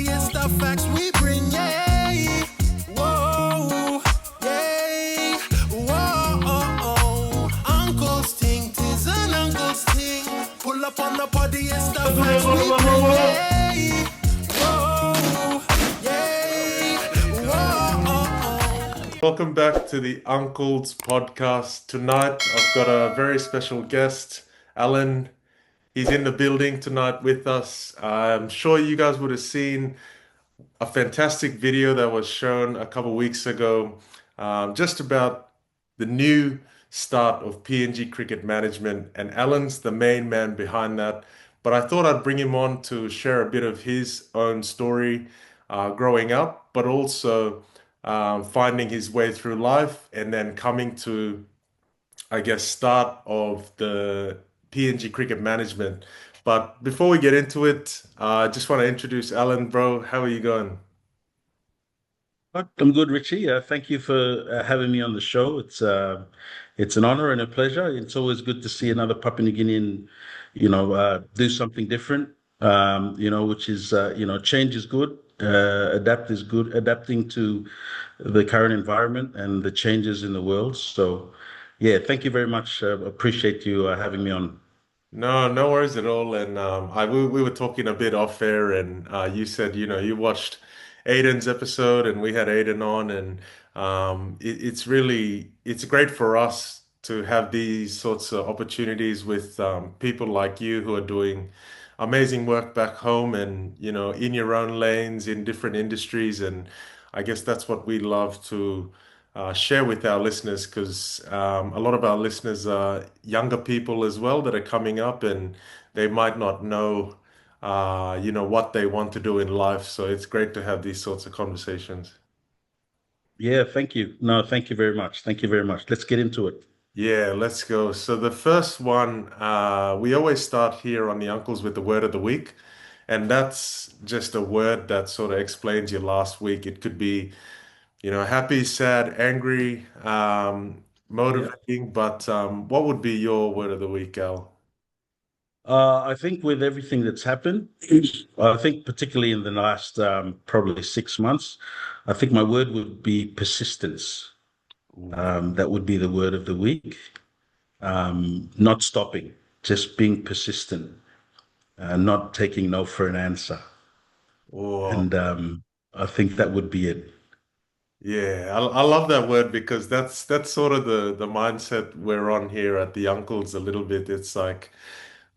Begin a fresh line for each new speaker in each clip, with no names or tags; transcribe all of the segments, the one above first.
party, it's the facts we bring, yeah. Whoa, yeah. Whoa, Uncles ting, tis an uncle's ting. Pull up on the party, it's the facts we bring, yeah. Whoa, yeah. Whoa.
Welcome back to the Unkles Podcast. Tonight, I've got a very special guest, Alan. He's in the building tonight with us. I'm sure you guys would have seen a fantastic video that was shown a couple of weeks ago, just about the new start of PNG Cricket Management, and Alan's the main man behind that. But I thought I'd bring him on to share a bit of his own story growing up, but also finding his way through life and then coming to, I guess, start of the PNG Cricket Management. But before we get into it, I just want to introduce Alan, bro. How are you going?
I'm good, Richie. Thank you for having me on the show. It's an honor and a pleasure. It's always good to see another Papua New Guinean, do something different. Which is change is good. Adapt is good. Adapting to the current environment and the changes in the world. So, yeah, thank you very much. Appreciate you having me on.
No worries at all. And we were talking a bit off air, and you said, you watched Aiden's episode, and we had Aiden on, and it's great for us to have these sorts of opportunities with people like you who are doing amazing work back home, and in your own lanes in different industries. And I guess that's what we love to share with our listeners, because a lot of our listeners are younger people as well that are coming up, and they might not know, what they want to do in life. So it's great to have these sorts of conversations.
Yeah, thank you. No, thank you very much. Thank you very much. Let's get into it.
Yeah, let's go. So the first one, we always start here on the Uncles with the word of the week, and that's just a word that sort of explains your last week. It could be happy, sad, angry,
Yeah.
motivating, but what would be your word of the week, Al?
I think with everything that's happened, I think particularly in the last probably 6 months, I think my word would be persistence.
Ooh.
That would be the word of the week. Not stopping, just being persistent, not taking no for an answer.
Oh,
And I think that would be it.
yeah, I love that word, because that's sort of the mindset we're on here at the Uncles a little bit. It's like,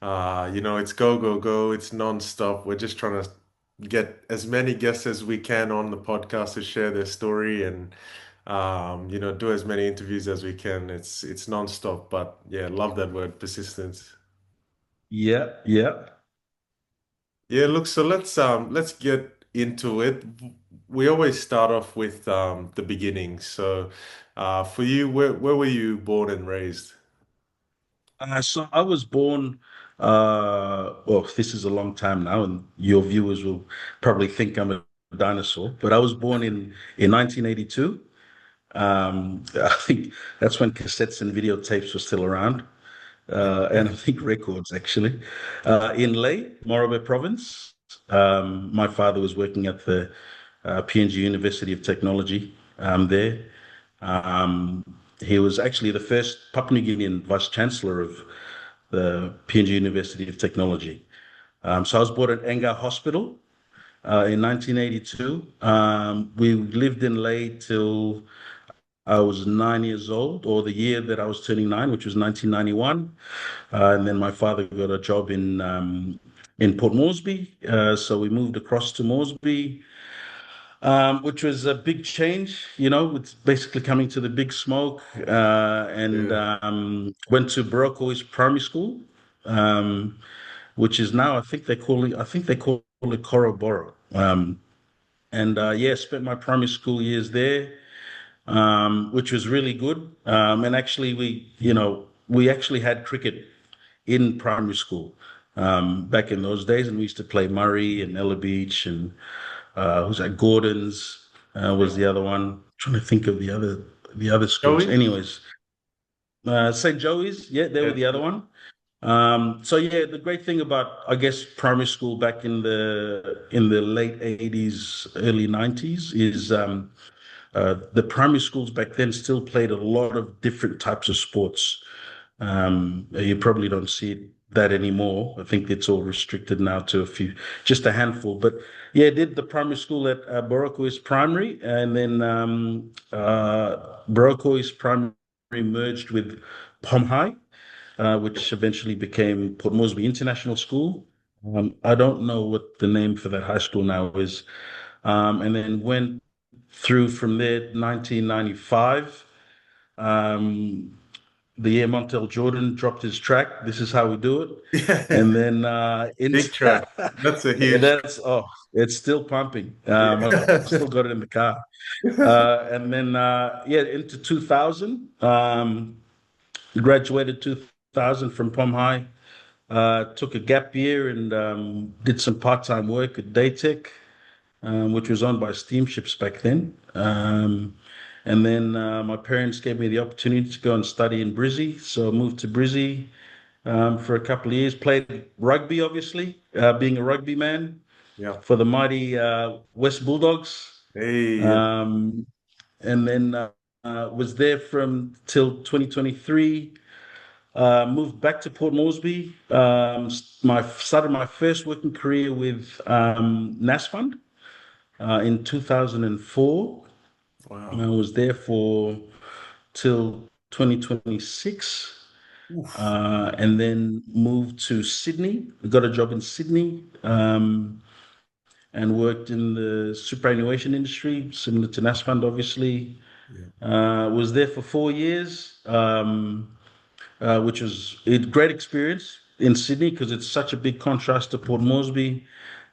it's go, go, go. It's non-stop. We're just trying to get as many guests as we can on the podcast to share their story, and do as many interviews as we can. It's non-stop, but yeah, love that word, persistence.
Yeah, yeah.
Yeah, look, so let's get into it. We always start off with the beginning. So, for you, where were you born and raised?
So I was born, well, this is a long time now, and your viewers will probably think I'm a dinosaur, but I was born in 1982. I think that's when cassettes and videotapes were still around, and I think records actually. In Ley, Morobe Province. My father was working at the PNG University of Technology there. Um, he was actually the first Papua New Guinean Vice Chancellor of the PNG University of Technology. So I was born at Enga Hospital in 1982. We lived in Ley till I was 9 years old, or the year that I was turning nine, which was 1991. And then my father got a job in Port Moresby. So we moved across to Moresby, which was a big change, with basically coming to the big smoke, and
Yeah.
went to Baroque Primary School, um, which is now, I think they call it Koroboro. And yeah, spent my primary school years there, which was really good. And actually, we actually had cricket in primary school back in those days, and we used to play Murray and Ella Beach, and who's that? Gordon's was the other one. Trying to think of the other schools.
Joey?
Anyways, St. Joey's, yeah, they were
Yeah.
the other one. So yeah, the great thing about, I guess, primary school back in the late 80s, early 90s is the primary schools back then still played a lot of different types of sports. You probably don't see that anymore. I think it's all restricted now to just a handful. But yeah, I did the primary school at Borokois Primary, and then Borokois Primary merged with Pom High, which eventually became Port Moresby International School. I don't know what the name for that high school now is. And then went through from there, 1995. Um, the year Montel Jordan dropped his track. This is how we do it.
Yeah,
And then
big track. That's a huge.
that's it's still pumping. I
Yeah.
still got it in the car. And then yeah, into 2000, graduated 2000 from Pom High. Took a gap year and did some part-time work at Daytech, which was owned by steamships back then. And then my parents gave me the opportunity to go and study in Brizzy. So I moved to Brizzy for a couple of years, played rugby, obviously, being a rugby man
Yeah.
for the mighty West Bulldogs.
Hey.
Um, and then was there from till 2023. Moved back to Port Moresby. Started my first working career with NASFund in 2004. I
Wow.
was there for till 2026,
Oof.
and then moved to Sydney. Got a job in Sydney, and worked in the superannuation industry, similar to NASFund, obviously.
Yeah.
Was there for 4 years, which was a great experience in Sydney because it's such a big contrast to Port Moresby.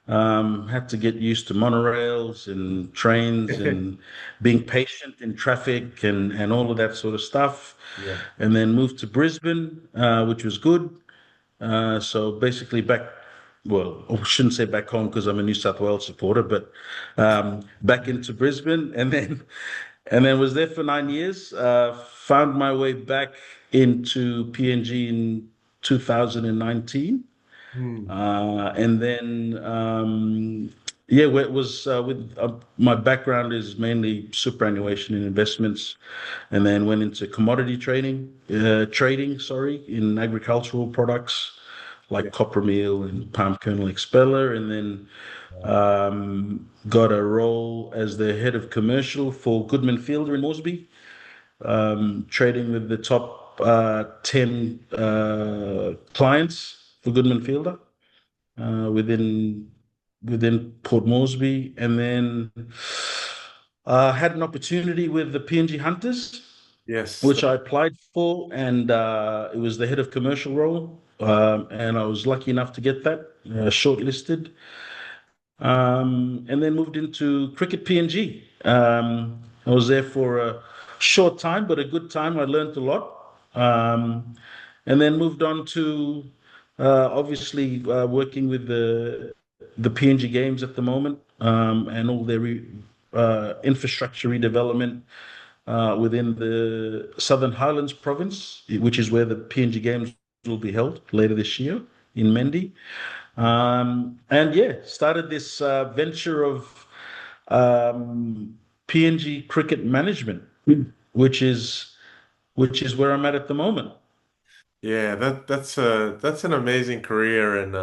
Had to get used to monorails and trains and being patient in traffic and all of that sort of stuff.
Yeah.
And then moved to Brisbane, which was good. So basically well, I shouldn't say back home because I'm a New South Wales supporter, but back into Brisbane, and then was there for 9 years. Found my way back into PNG in 2019.
Hmm.
And then, yeah, it was with my background is mainly superannuation and investments, and then went into commodity trading, in agricultural products
Yeah.
like copper meal and palm kernel expeller, and then got a role as the head of commercial for Goodman Fielder in Moresby, trading with the top 10 clients for Goodman Fielder within Port Moresby, and then had an opportunity with the PNG Hunters,
Yes.
which I applied for, and it was the head of commercial role, and I was lucky enough to get that shortlisted, and then moved into Cricket PNG. I was there for a short time, but a good time. I learned a lot, and then moved on to obviously working with the PNG Games at the moment, and all their infrastructure redevelopment within the Southern Highlands province, which is where the PNG Games will be held later this year in Mendi. And yeah, started this venture of PNG Cricket Management, which is where I'm at the moment.
Yeah, that's an amazing career, and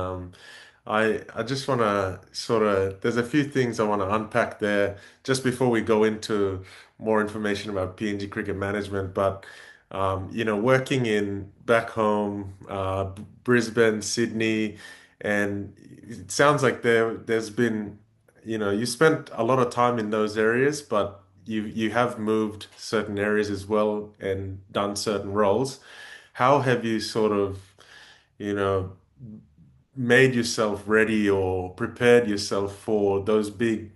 I just want to sort of there's a few things I want to unpack there just before we go into more information about PNG Cricket Management. But working in back home, Brisbane, Sydney, and it sounds like there's been you spent a lot of time in those areas, but you have moved certain areas as well and done certain roles. How have you sort of, you know, made yourself ready or prepared yourself for those big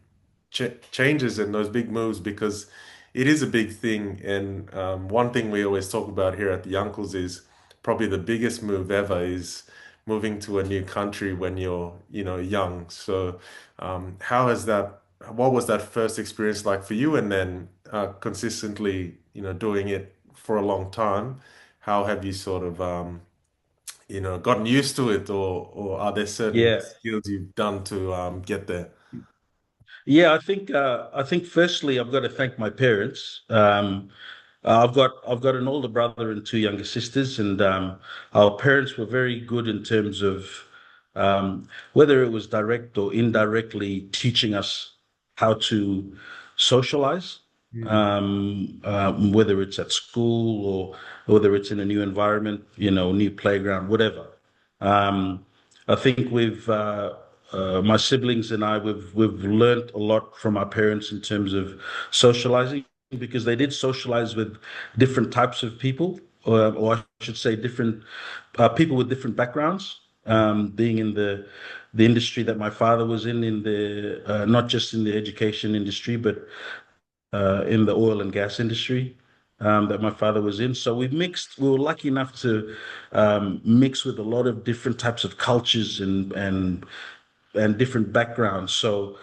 changes and those big moves? Because it is a big thing. And one thing we always talk about here at the Uncles is probably the biggest move ever is moving to a new country when you're, young. So, how has that, what was that first experience like for you? And then consistently, doing it for a long time, how have you sort of gotten used to it, or are there certain
Yeah.
skills you've done to get there?
Yeah, I think firstly I've got to thank my parents. I've got an older brother and two younger sisters, and our parents were very good in terms of whether it was direct or indirectly teaching us how to socialize,
Mm.
whether it's at school or whether it's in a new environment, new playground, whatever. Um, I think my siblings and I, we've learned a lot from our parents in terms of socializing because they did socialize with different types of people, or I should say, different people with different backgrounds. Being in the industry that my father was in the not just in the education industry, but in the oil and gas industry that my father was in. So we mixed. We were lucky enough to mix with a lot of different types of cultures and different backgrounds. So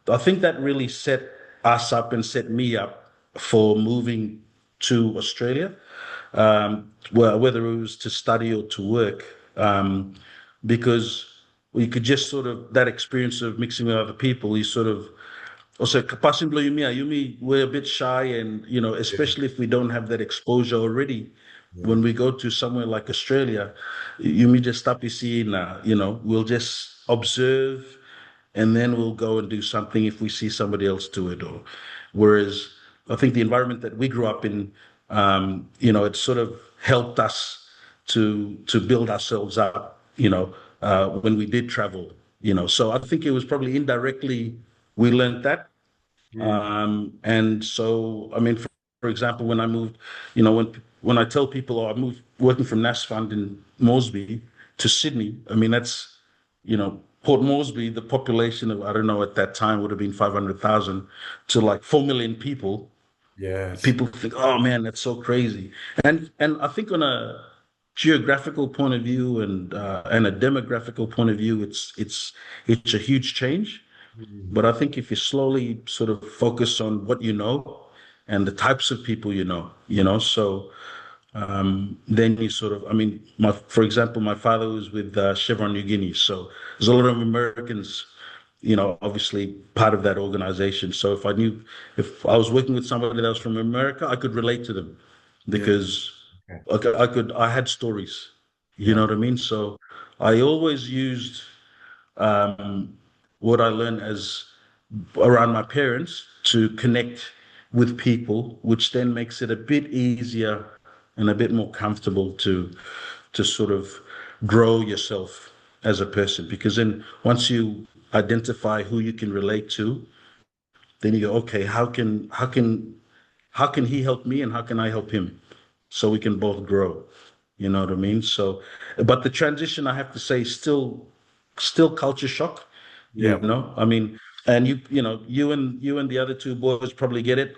I think that really set us up and set me up for moving to Australia, well, whether it was to study or to work, because we could just sort of that experience of mixing with other people. You sort of also passing below Yumi, we're a bit shy, and
Yeah,
especially if we don't have that exposure already.
yeah,
When we go to somewhere like Australia, Yumi just stop you seeing, we'll just observe, and then we'll go and do something if we see somebody else do it. Or whereas I think the environment that we grew up in, it sort of helped us to build ourselves up, when we did travel. So I think it was probably indirectly we learned that.
mm,
And so, I mean, for example, when I moved, when I tell people, oh, I moved working from NASFund in Moresby to Sydney, I mean, that's, Port Moresby, the population of, I don't know, at that time would have been 500,000 to like 4 million people.
yes,
People think, oh man, that's so crazy. And I think on a geographical point of view and a demographical point of view, it's a huge change.
mm,
But I think if you slowly sort of focus on what you know and the types of people so then you sort of, I mean, for example, my father was with Chevron New Guinea, so there's a lot of Americans, obviously part of that organization. So if I was working with somebody that was from America, I could relate to them
yeah,
because
okay,
I had stories, you
yeah,
know what I mean? So I always used um, what I learned as around my parents to connect with people, which then makes it a bit easier and a bit more comfortable to sort of grow yourself as a person. Because then once you identify who you can relate to, then you go, okay, how can he help me and how can I help him? So we can both grow. You know what I mean? So, but the transition, I have to say, still culture shock.
yeah,
I mean, and you and the other two boys probably get it.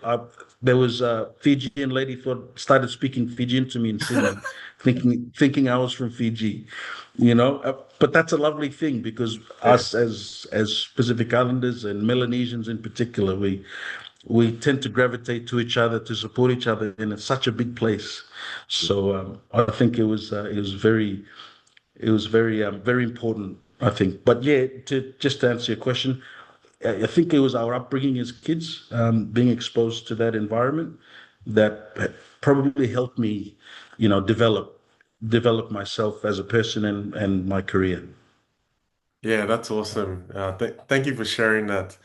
There was a Fijian lady started speaking Fijian to me in Sydney, thinking I was from Fiji. But that's a lovely thing because
yeah,
us as Pacific Islanders and Melanesians in particular, we tend to gravitate to each other to support each other in such a big place. So I think it was very important. I think, but yeah, to answer your question, I think it was our upbringing as kids, being exposed to that environment, that probably helped me, develop myself as a person and my career.
yeah. That's awesome. Thank you for sharing that.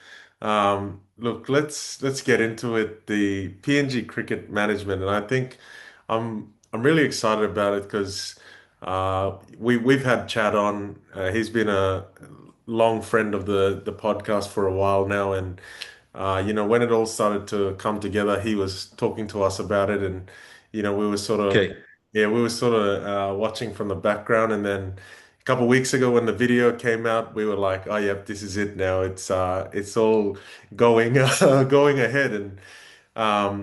Look, let's get into it. The PNG Cricket Management, and I think I'm really excited about it because we've had Chad on. He's been a long friend of the podcast for a while now, and when it all started to come together, he was talking to us about it, and we were sort of,
Okay.
yeah, we were sort of watching from the background, and then a couple of weeks ago when the video came out, we were like, oh, yep, this is it now. It's all going going ahead, and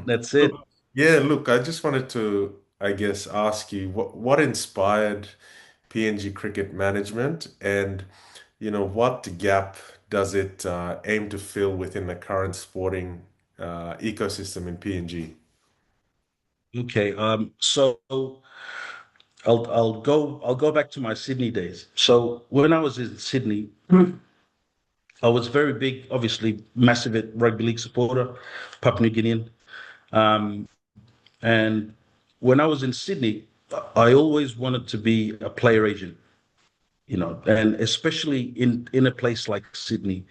That's it.
look, yeah, look, I just wanted to, I guess, ask you what inspired PNG Cricket Management, and what gap does it aim to fill within the current sporting ecosystem in PNG?
Okay. So I'll go back to my Sydney days. So when I was in Sydney, I was very big, obviously massive rugby league supporter, Papua New Guinean. Um, and when I was in Sydney, I always wanted to be a player agent, and especially in a place like Sydney.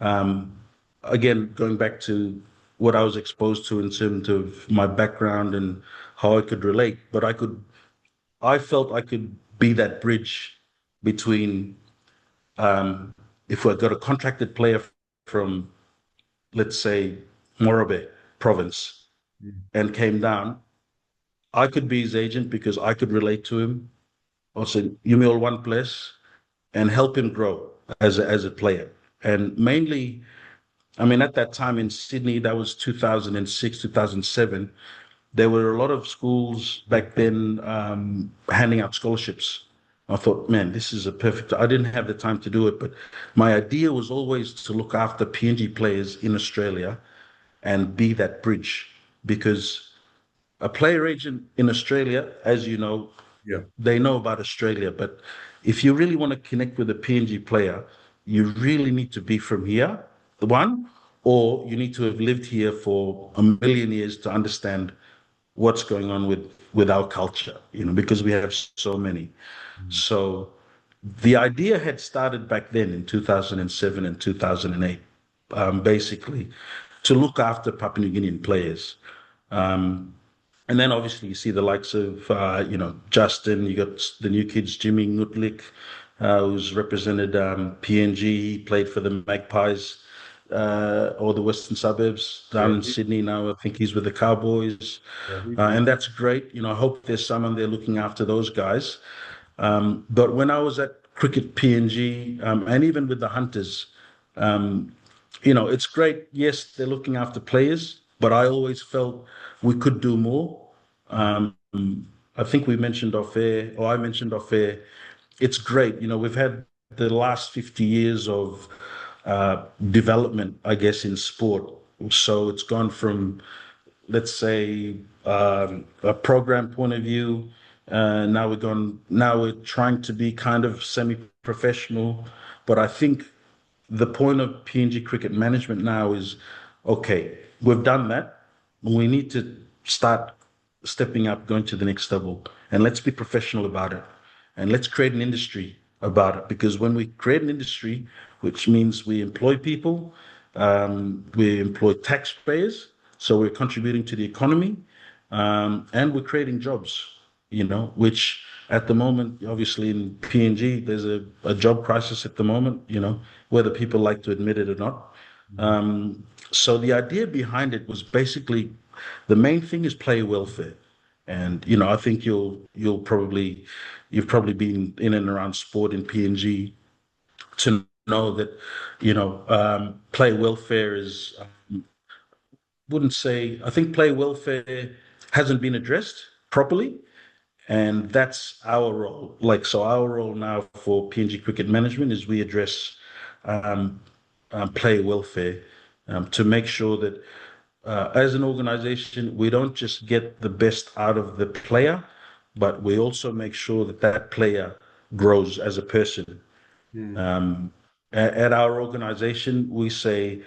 Um, Again, going back to what I was exposed to in terms of my background and how I could relate, but I felt I could be that bridge between, um, if I got a contracted player from, let's say, Morobe province and came down, I could be his agent because I could relate to him. Also, you all one place and help him grow as a player. And mainly, I mean, at that time in Sydney, that was 2006, 2007. There were a lot of schools back then handing out scholarships. I thought, man, this is a perfect. I didn't have the time to do it, but my idea was always to look after PNG players in Australia and be that bridge because a player agent in Australia, as you know,
Yeah.
they know about Australia. But if you really want to connect with a PNG player, you really need to be from here, the one, or you need to have lived here for a million years to understand what's going on with our culture, because we have so many. So the idea had started back then in 2007 and 2008, basically, to look after Papua New Guinean players. And then obviously you see the likes of, Justin, you got the new kids, Jimmy Nutlik, who's represented PNG, he played for the Magpies or the Western Suburbs down in Sydney now. I think he's with the Cowboys. And that's great. I hope there's someone there looking after those guys. But when I was at Cricket PNG, and even with the Hunters, it's great. Yes, they're looking after players, but I always felt we could do more. I think we mentioned off air, or I mentioned off air, it's great. We've had the last 50 years of development, I guess, in sport. So it's gone from, let's say, a program point of view. Now we're trying to be kind of semi-professional, but I think the point of PNG Cricket Management now is, okay, we've done that. We need to start stepping up, going to the next level, and let's be professional about it. And let's create an industry about it. Because when we create an industry, which means we employ people, we employ taxpayers, so we're contributing to the economy, and we're creating jobs, which at the moment, obviously in PNG, there's a job crisis at the moment, whether people like to admit it or not. So the idea behind it was basically the main thing is player welfare. And, I think you've probably been in and around sport in PNG to know that, player welfare is, I think player welfare hasn't been addressed properly. And that's our role. So our role now for PNG Cricket Management is we address player welfare to make sure that as an organization, we don't just get the best out of the player, but we also make sure that that player grows as a person. At our organization, we say,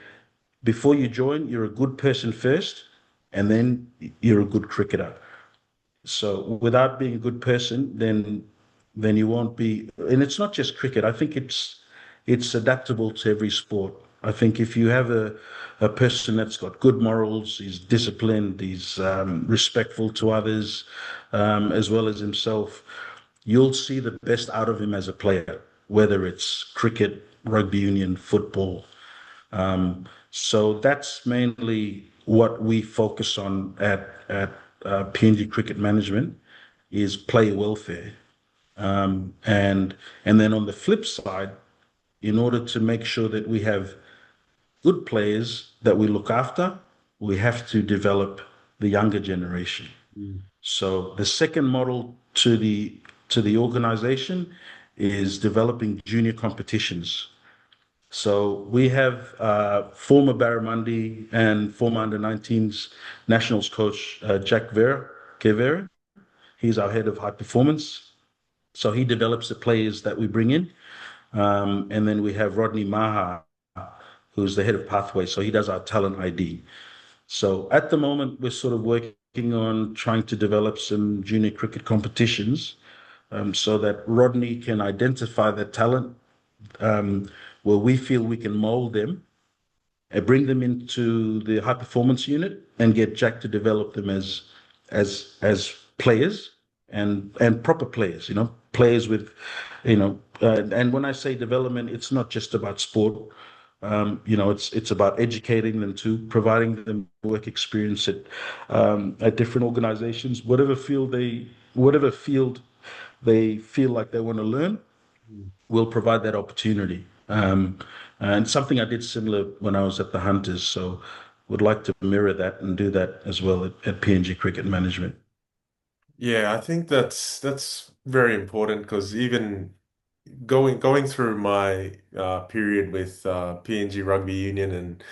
before you join, you're a good person first, and then you're a good cricketer. So without being a good person, then you won't be. And it's not just cricket. I think it's adaptable to every sport. I think if you have a person that's got good morals, he's disciplined, he's respectful to others, as well as himself, you'll see the best out of him as a player, whether it's cricket, rugby union, football. So that's mainly what we focus on at PNG Cricket Management is player welfare. And then on the flip side, in order to make sure that we have good players that we look after, we have to develop the younger generation. So the second model to the organization is developing junior competitions. So we have former Barramundi and former under-19s nationals coach Jack Kevera. He's our head of high performance. So he develops the players that we bring in. And then we have Rodney Maha, who's the head of pathway. So he does our talent ID. So at the moment, we're sort of working on trying to develop some junior cricket competitions, so that Rodney can identify the talent, where we feel we can mold them and bring them into the high performance unit and get Jack to develop them as players and proper players, players with, and when I say development, it's not just about sport. It's about educating them too, providing them work experience at different organizations, whatever field they feel like they want to learn, we'll provide that opportunity. And something I did similar when I was at the Hunters, so would like to mirror that and do that as well at PNG Cricket Management.
Yeah, I think that's very important because even going through my period with PNG Rugby Union and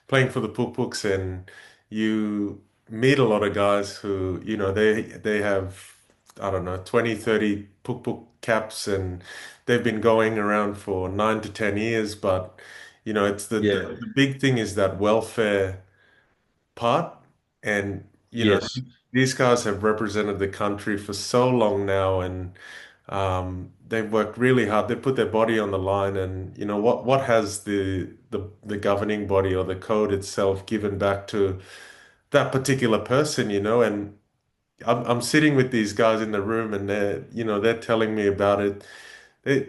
playing for the Puk Puks, and you meet a lot of guys who, they have, I don't know, 20, 30 Puk Puk caps, and they've been going around for 9 to 10 years, but it's
Yeah.
the big thing is that welfare part. And,
Yes.
these guys have represented the country for so long now, and they've worked really hard. They put their body on the line, and what has the governing body or the code itself given back to that particular person, and I'm sitting with these guys in the room, and they're telling me about it.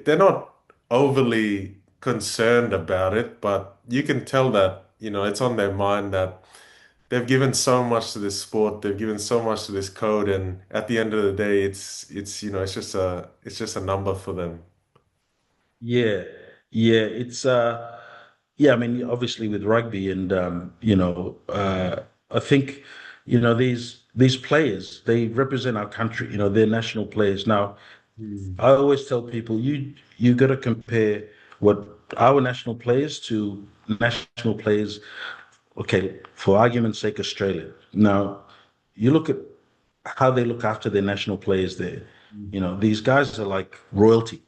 They're not overly concerned about it, but you can tell that, it's on their mind, that they've given so much to this sport, they've given so much to this code, and at the end of the day, it's just a number for them.
Yeah. Yeah. Yeah, I mean, obviously with rugby and I think, these players, they represent our country, they're national players. Now,
Mm.
I always tell people you got to compare what our national players to national players. Okay, for argument's sake, Australia. Now, you look at how they look after their national players there. These guys are like royalty.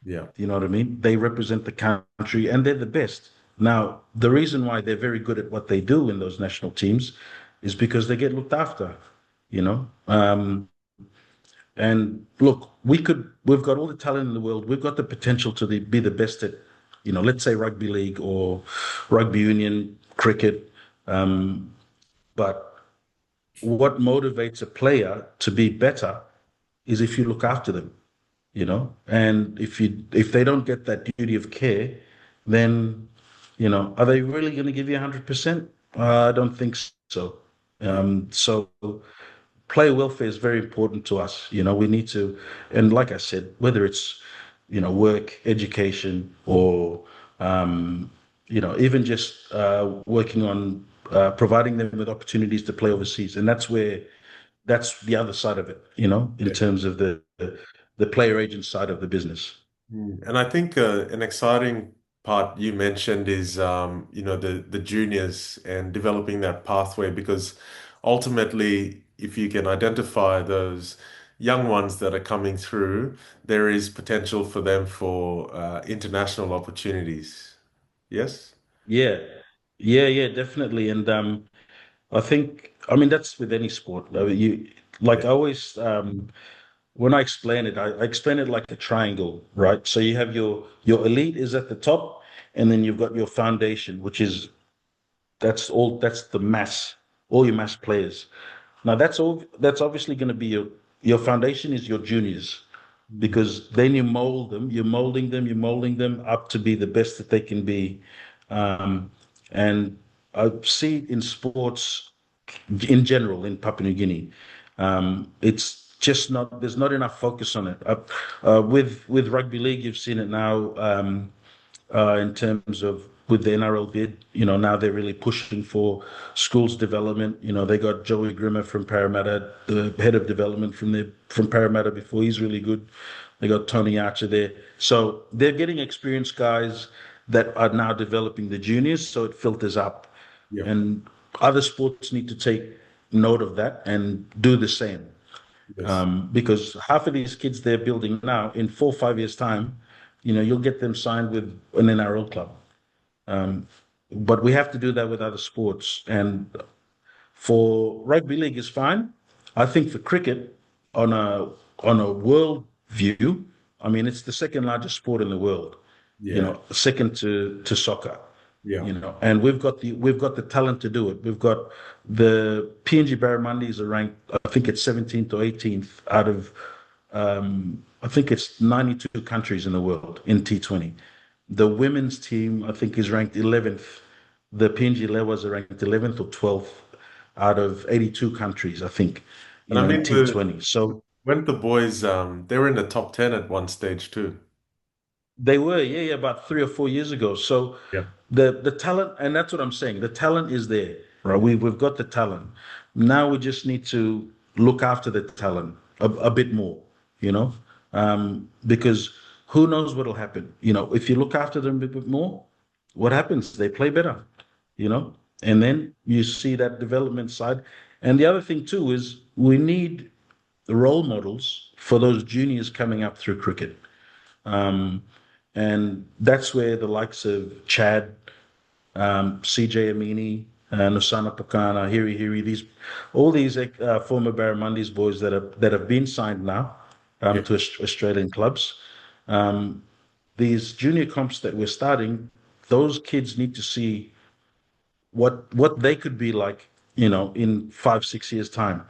Yeah.
You know what I mean? They represent the country and they're the best. Now, the reason why they're very good at what they do in those national teams is because they get looked after, you know? And look, we've got all the talent in the world. We've got the potential to be the best at, let's say rugby league or rugby union, cricket. But what motivates a player to be better is if you look after them, and if they don't get that duty of care, then, are they really going to give you 100%? I don't think so. So player welfare is very important to us. We need to, and like I said, whether it's, work, education, or, even just working on providing them with opportunities to play overseas. And that's the other side of it, in terms of the player agent side of the business.
And I think an exciting part you mentioned is, the juniors and developing that pathway, because ultimately, if you can identify those young ones that are coming through, there is potential for them for international opportunities. Yes?
Yeah, yeah, definitely. And I mean, that's with any sport.
Yeah.
I always, when I explain it, I explain it like a triangle, right? So you have your elite is at the top, and then you've got your foundation, which is that's the mass, all your mass players. Now that's obviously going to be your foundation is your juniors, because then you're molding them up to be the best that they can be. And I see it in sports in general in Papua New Guinea. It's just not there's not enough focus on it. With rugby league, you've seen it now, in terms of with the NRL bid. Now they're really pushing for schools development. They got Joey Grimmer from Parramatta, the head of development from Parramatta before. He's really good. They got Tony Archer there. So they're getting experienced guys that are now developing the juniors, so it filters up.
Yeah.
And other sports need to take note of that and do the same.
Yes.
Because half of these kids they're building now, in 4 or 5 years' time, you'll get them signed with an NRL club. Um, but we have to do that with other sports. And for rugby league is fine. I think for cricket, on a world view, I mean it's the second largest sport in the world.
Yeah.
Second to soccer.
Yeah.
And we've got the talent to do it. We've got the PNG Barramundis are ranked, I think it's 17th or 18th out of I think it's 92 countries in the world in T20. The women's team, I think, is ranked 11th. The PNG Lewas are ranked 11th or 12th out of 82 countries, I think,
And I
in
mean
T20. So
when the boys they were in the top 10 at one stage too.
they were, yeah, about 3 or 4 years ago. So
Yeah.
the talent, and that's what I'm saying. The talent is there, right? We've got the talent. Now we just need to look after the talent a bit more, because who knows what'll happen. If you look after them a bit more, what happens? They play better, you know, and then you see that development side. And the other thing too is we need role models for those juniors coming up through cricket. Um, and that's where the likes of Chad, CJ Amini, Nusana Pakana, Hiri Hiri, all these former Barramundis boys that have been signed now
Yeah.
to Australian clubs. Um, these junior comps that we're starting, those kids need to see what they could be like, in 5 6 years time.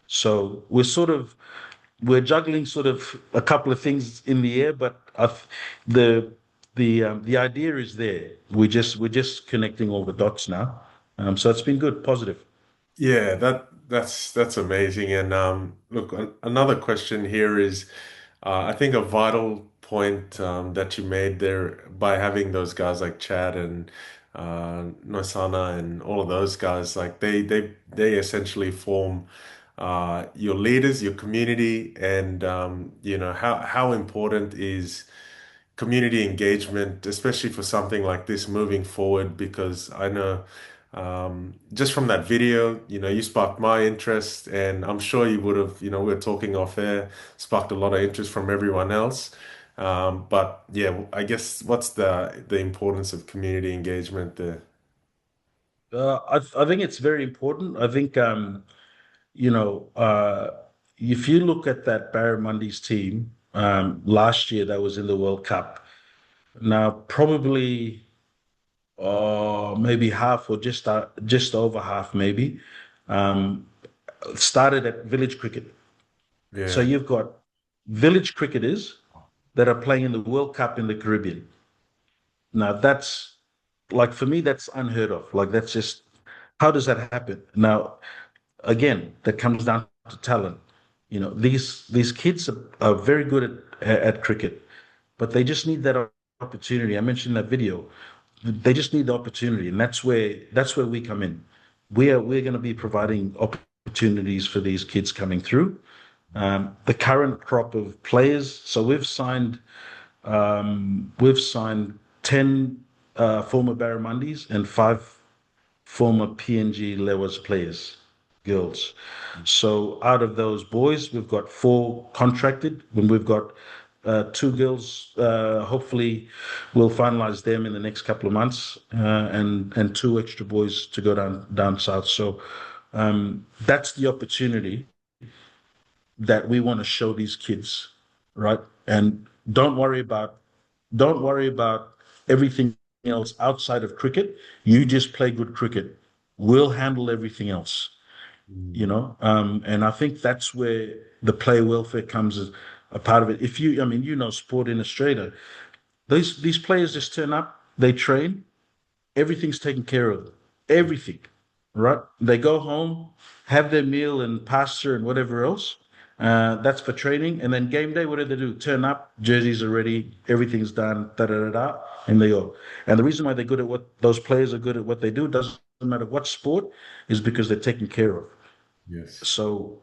So we're juggling sort of a couple of things in the air, but the the idea is there. We're just connecting all the dots now. So it's been good, positive.
Yeah, that's amazing. And look, another question here is, I think a vital point that you made there by having those guys like Chad and Nosana and all of those guys, like they essentially form your leaders, your community, and how important is community engagement, especially for something like this moving forward, because I know just from that video, you sparked my interest, and I'm sure you would have, we're talking off air, sparked a lot of interest from everyone else. But yeah, I guess what's the importance of community engagement there?
I think it's very important. I think you know uh, if you look at that Barramundi's team last year that was in the World Cup, now probably maybe half or just over half maybe um, started at village cricket. So
Yeah.
you've got village cricketers that are playing in the World Cup in the Caribbean. Now that's like for me that's unheard of. Like that's just how does that happen? Now again, that comes down to talent. These kids are very good at cricket, but they just need that opportunity. I mentioned that video. They just need the opportunity, and that's where we come in. We're going to be providing opportunities for these kids coming through. The current crop of players. So we've signed 10 former Barramundis and 5 former PNG Lewas players, girls. So out of those boys, we've got 4 contracted, and we've got 2 girls. Hopefully, we'll finalize them in the next couple of months, and 2 extra boys to go down south. So that's the opportunity that we want to show these kids, right? And don't worry about everything else outside of cricket. You just play good cricket. We'll handle everything else, and I think that's where the player welfare comes as a part of it. I mean, sport in Australia. These players just turn up, they train, everything's taken care of. Everything, right? They go home, have their meal and pasta and whatever else. That's for training. And then game day, what do they do? Turn up, jerseys are ready, everything's done, da da da da, and they go. And the reason why they're good at what those players are good at what they do, doesn't matter what sport, is because they're taken care of.
Yes.
So,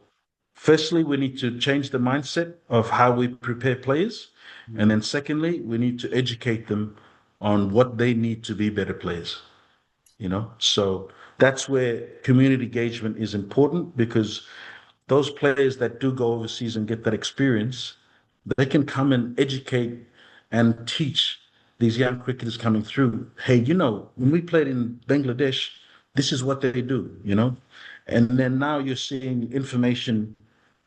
firstly, we need to change the mindset of how we prepare players. And then, secondly, we need to educate them on what they need to be better players. So that's where community engagement is important because those players that do go overseas and get that experience, they can come and educate and teach these young cricketers coming through. Hey, when we played in Bangladesh, this is what they do, And then now you're seeing information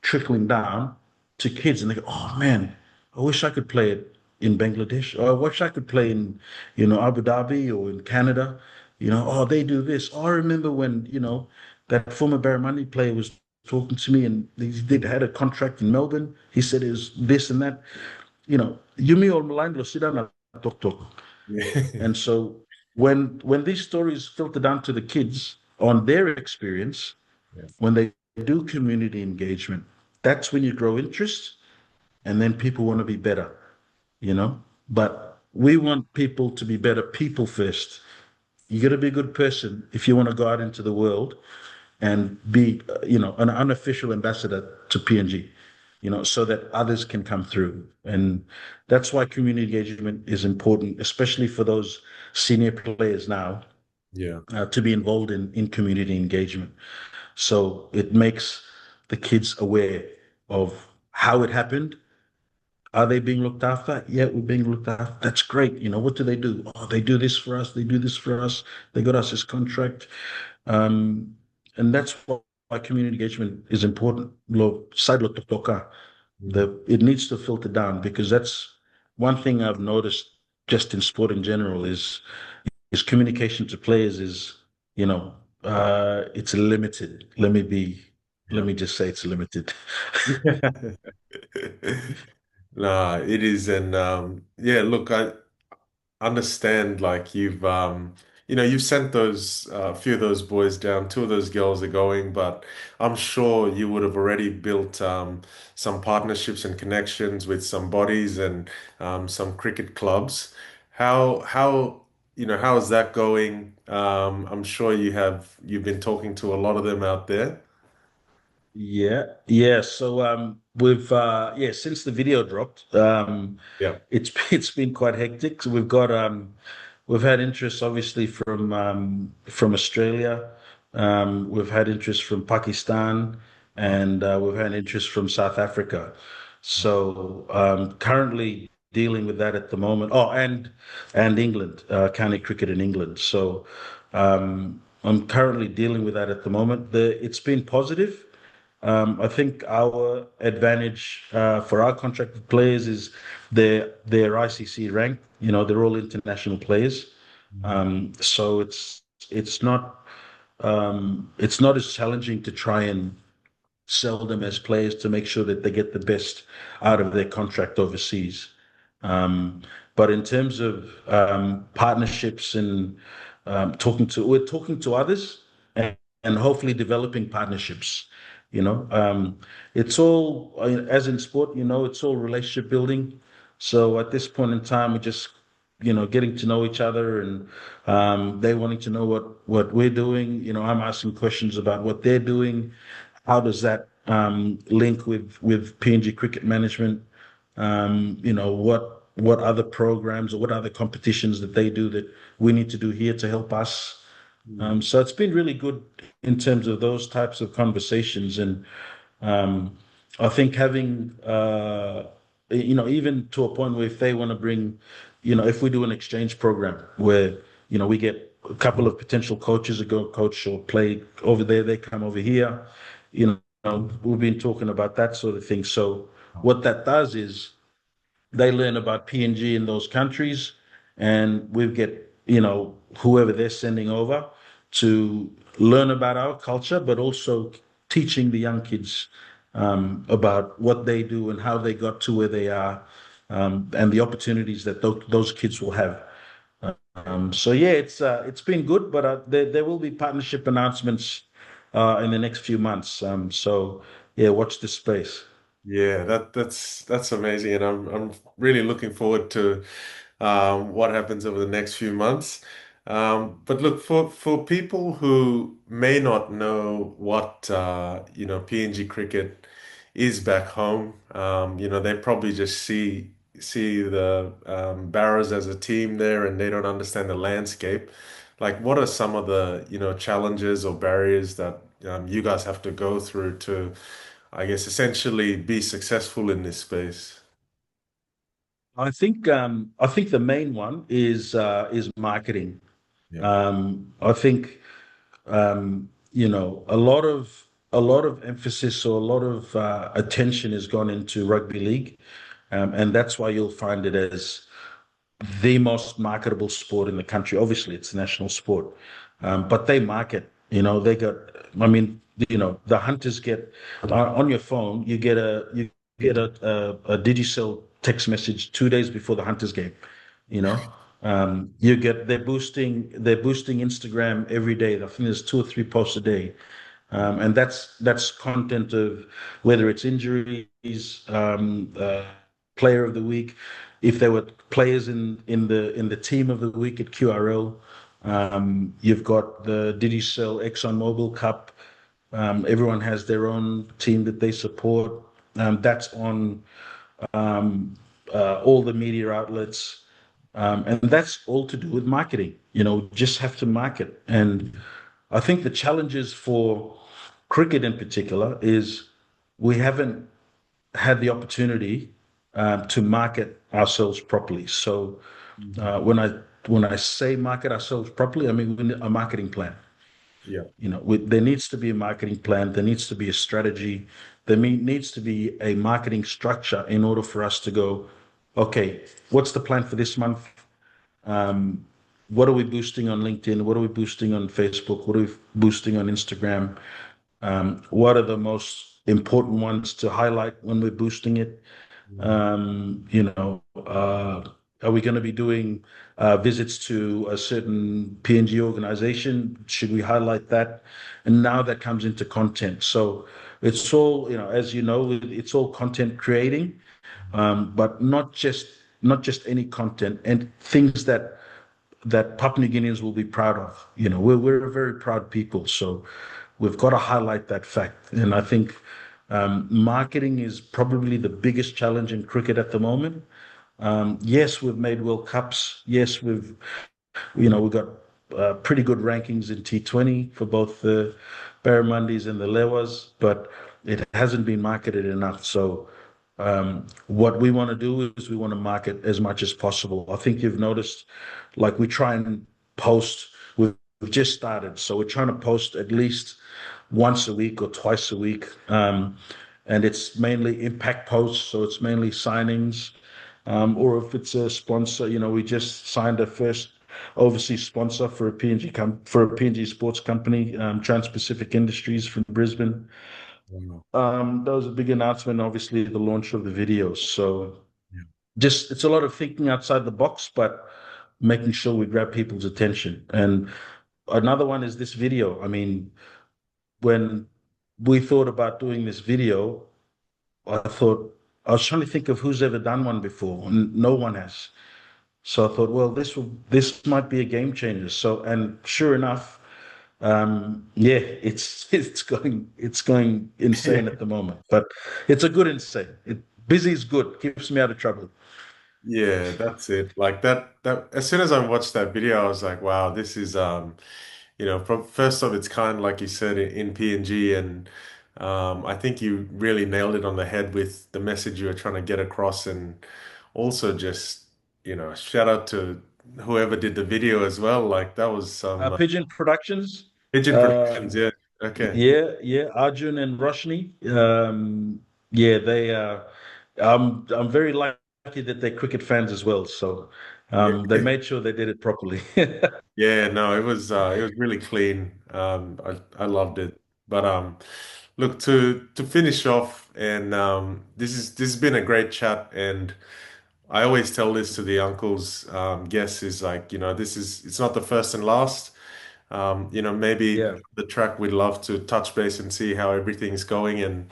trickling down to kids, and they go, "Oh man, I wish I could play it in Bangladesh, or I wish I could play in, Abu Dhabi or in Canada. Oh, they do this. Oh, I remember when, that former Barramundi player was talking to me, and he did had a contract in Melbourne. He said it was this and that. Yumi or Malindo sit down and talk.
Yeah.
And so when these stories filter down to the kids on their experience,
Yeah.
when they do community engagement, that's when you grow interest, and then people want to be better, But we want people to be better people first. You got to be a good person if you want to go out into the world and be, an unofficial ambassador to PNG, so that others can come through. And that's why community engagement is important, especially for those senior players now,
Yeah.
to be involved in community engagement. So it makes the kids aware of how it happened. Are they being looked after? Yeah, we're being looked after. That's great. What do they do? Oh, they do this for us. They do this for us. They got us this contract. Um, and that's why community engagement is important. Side lo toka.
Mm.
It needs to filter down, because that's one thing I've noticed just in sport in general is communication to players is, it's limited. Let
Yeah.
me just say it's limited.
Nah, it is, and yeah, look, I understand like you've sent those few of those boys down, two of those girls are going, but I'm sure you would have already built some partnerships and connections with some bodies and some cricket clubs. How how is that going? I'm sure you've been talking to a lot of them out there.
Yeah, yeah. So we've since the video dropped,
Yeah.
it's been quite hectic. So we've had interest obviously from Australia. We've had interest from Pakistan, and we've had interest from South Africa. So currently dealing with that at the moment. Oh, and England, county cricket in England. So I'm currently dealing with that at the moment. It's been positive. I think our advantage for our contracted players is their ICC rank. They're all international players, so it's not as challenging to try and sell them as players to make sure that they get the best out of their contract overseas. Um, but in terms of partnerships and we're talking to others, and hopefully developing partnerships. You know, um, it's all, as in sport, it's all relationship building. So at this point in time, we're just, getting to know each other, and they wanting to know what we're doing. I'm asking questions about what they're doing. How does that link with PNG Cricket Management? What other programs or what other competitions that they do that we need to do here to help us? So it's been really good in terms of those types of conversations, and um, I think having even to a point where if they want to bring, if we do an exchange program where we get a couple of potential coaches to go coach or play over there, they come over here, we've been talking about that sort of thing. So what that does is they learn about PNG in those countries, and we get, whoever they're sending over to learn about our culture, but also teaching the young kids about what they do and how they got to where they are, and the opportunities that those kids will have. So yeah, it's been good, but there will be partnership announcements in the next few months. So yeah, watch this space.
Yeah, that's amazing, and I'm really looking forward to what happens over the next few months. But look, for people who may not know what PNG cricket is back home, they probably just see the Barras as a team there, and they don't understand the landscape. Like, what are some of the challenges or barriers that you guys have to go through to I guess, essentially be successful in this space?
I think the main one is marketing.
Yeah.
I think a lot of emphasis or a lot of attention has gone into rugby league, and that's why you'll find it as the most marketable sport in the country. Obviously, it's a national sport, but they market. They got. I mean, the hunters get on your phone. You get a Digicel text message 2 days before the hunters game. You know, you get they're boosting Instagram every day. I think there's 2 or 3 posts a day, and that's content of whether it's injuries, player of the week, if there were players in the team of the week at QRL. You've got the Digicel ExxonMobil Cup. Everyone has their own team that they support. That's on all the media outlets. And that's all to do with marketing. Just have to market. And I think the challenges for cricket in particular is we haven't had the opportunity to market ourselves properly. So when I say market ourselves properly, I mean we need a marketing plan.
Yeah.
There needs to be a marketing plan. There needs to be a strategy. Needs to be a marketing structure in order for us to go, okay, what's the plan for this month? What are we boosting on LinkedIn? What are we boosting on Facebook? What are we boosting on Instagram? What are the most important ones to highlight when we're boosting it? Are we going to be doing visits to a certain PNG organization? Should we highlight that? And now that comes into content. So it's all, as you know, it's all content creating, but not just any content and things that Papua New Guineans will be proud of. We're a very proud people, so we've got to highlight that fact. And I think marketing is probably the biggest challenge in cricket at the moment. Yes, we've made World Cups. Yes, we've got pretty good rankings in T20 for both the Barramundis and the Lewas, but it hasn't been marketed enough. So what we want to do is we want to market as much as possible. I think you've noticed, like we try and post. We've just started, so we're trying to post at least once a week or twice a week, and it's mainly impact posts. So it's mainly signings, or if it's a sponsor. We just signed a first overseas sponsor for a PNG sports company, Trans-Pacific Industries from Brisbane.
Wow.
That was a big announcement, obviously, the launch of the videos. So
Yeah.
just it's a lot of thinking outside the box, but making sure we grab people's attention. And another one is this video. I mean, when we thought about doing this video, I was trying to think of who's ever done one before, and no one has. So I thought, well, this might be a game changer. So, and sure enough, yeah, it's going insane at the moment, but it's a good insane. Busy is good, keeps me out of trouble.
Yeah, that's it. Like that as soon as I watched that video, I was like, wow, this is first of its kind, like you said, in PNG, and I think you really nailed it on the head with the message you were trying to get across, and also just, shout out to whoever did the video as well. Like that was some
Pigeon Productions,
Pigeon
uh,
Productions, yeah. Okay.
yeah, Arjun and Roshni. Yeah, I'm very lucky that they're cricket fans as well. So they
Yeah.
made sure they did it properly.
Yeah, no, it was really clean. I loved it. But look, to finish off, and this has been a great chat, and I always tell this to the uncles, guests is like, it's not the first and last. Maybe
Yeah,
the track we'd love to touch base and see how everything's going, and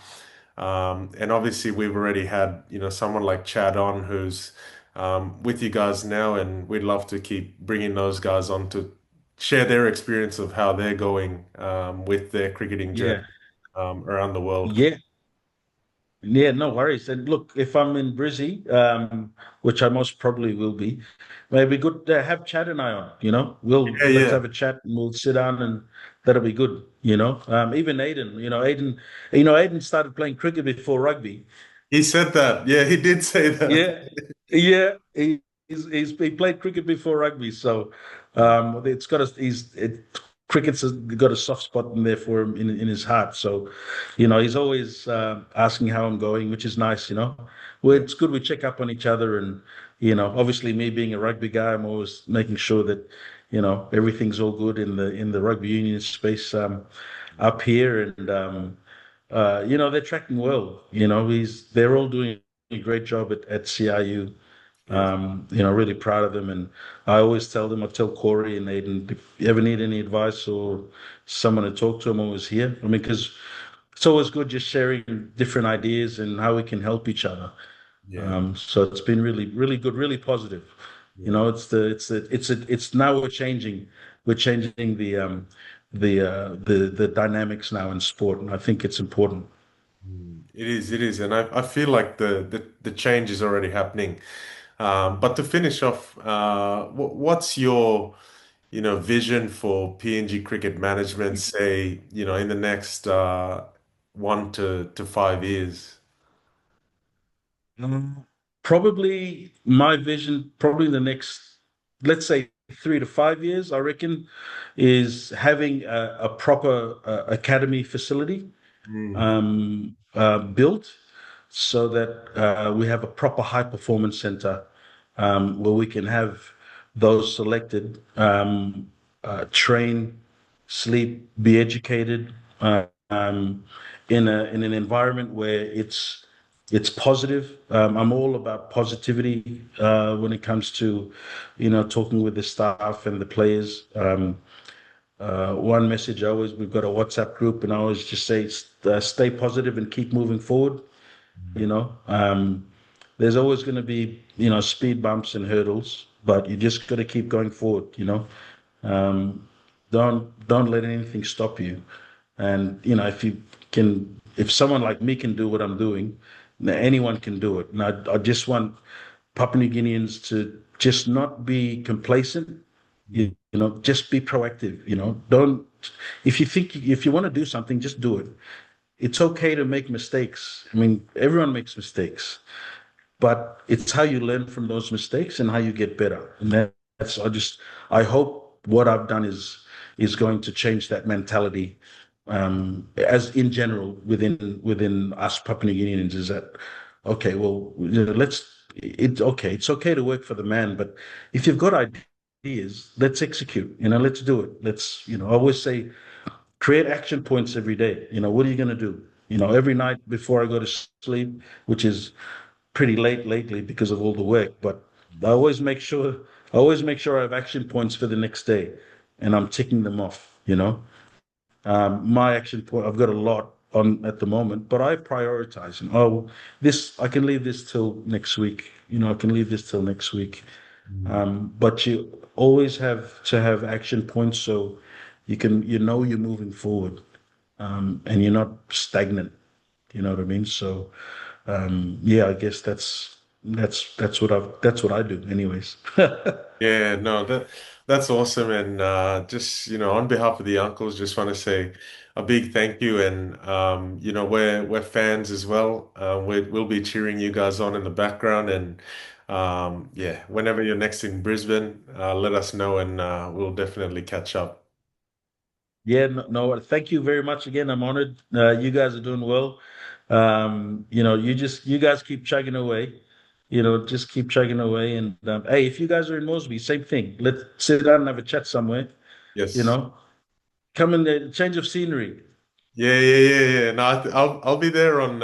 obviously we've already had, someone like Chad on who's with you guys now, and we'd love to keep bringing those guys on to share their experience of how they're going with their cricketing journey
yeah,
around the world.
yeah. Yeah, no worries. And look, if I'm in Brizzy, which I most probably will be, maybe good to have Chad and I on.
Yeah,
Let's
yeah.
have a chat and we'll sit down and that'll be good. Even Aiden, Aiden started playing cricket before rugby.
He said that. Yeah, he did say that.
Yeah, yeah. He played cricket before rugby, so it's got a he's it, cricket's got a soft spot in there for him in his heart. So, he's always asking how I'm going, which is nice. Well,
Yeah,
it's good we check up on each other, and obviously me being a rugby guy, I'm always making sure that everything's all good in the rugby union space up here, and they're tracking well. They're all doing a great job at CIU.
yes.
Really proud of them. And I tell Corey and Aiden, if you ever need any advice or someone to talk to, I'm always here. I mean, because it's always good just sharing different ideas and how we can help each other.
Yeah,
So it's been really, really good, really positive.
yeah.
It's now we're changing the dynamics now in sport, and I think it's important.
It is, and I feel like the change is already happening. But to finish off, what's your, vision for PNG Cricket Management, say, in the next 1 to 5 years?
Um, Probably my vision, probably the next, let's say 3 to 5 years, I reckon, is having a proper academy facility
Mm,
built so that we have a proper high performance center where we can have those selected train, sleep, be educated in an environment where it's positive. I'm all about positivity when it comes to talking with the staff and the players. One message we've got a WhatsApp group, and I always just say, stay positive and keep moving forward. You know, there's always going to be, speed bumps and hurdles, but you just got to keep going forward. Um, don't let anything stop you. And if someone like me can do what I'm doing, anyone can do it. And I just want Papua New Guineans to just not be complacent. Just be proactive. Don't if you want to do something, just do it. It's okay to make mistakes. I mean, everyone makes mistakes, but it's how you learn from those mistakes and how you get better. And I hope what I've done is going to change that mentality as in general within us Papua New Guineans. Is that okay? Well, it's okay to work for the man, but if you've got ideas, let's execute. Let's do it. I always say create action points every day. What are you going to do? Every night before I go to sleep, which is pretty late lately because of all the work, but I always make sure I have action points for the next day, and I'm ticking them off. My action point, I've got a lot on at the moment, but I prioritize. And this I can leave this till next week. I can leave this till next week.
mm.
But you always have to have action points so you're moving forward, and you're not stagnant. You know what I mean? So yeah, I guess that's what I do, anyways.
Yeah, no, that's awesome. And just, on behalf of the uncles, just want to say a big thank you. And we're fans as well. We'll be cheering you guys on in the background. And yeah, whenever you're next in Brisbane, let us know, and we'll definitely catch up.
Yeah, no, no, thank you very much again. I'm honored. You guys are doing well. You guys keep chugging away. Just keep chugging away. And hey, if you guys are in Mosby, same thing. Let's sit down and have a chat somewhere. You
Yes.
know, come in there, change of scenery.
Yeah, yeah, yeah, yeah. No, I'll be there on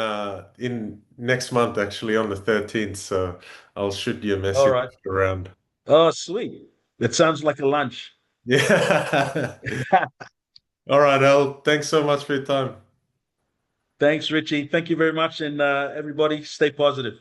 in next month, actually, on the 13th. So I'll shoot you a
All
message
right.
around.
Oh, sweet. That sounds like a lunch.
Yeah. All right, Al. Thanks so much for your time.
Thanks, Richie. Thank you very much. And everybody, stay positive.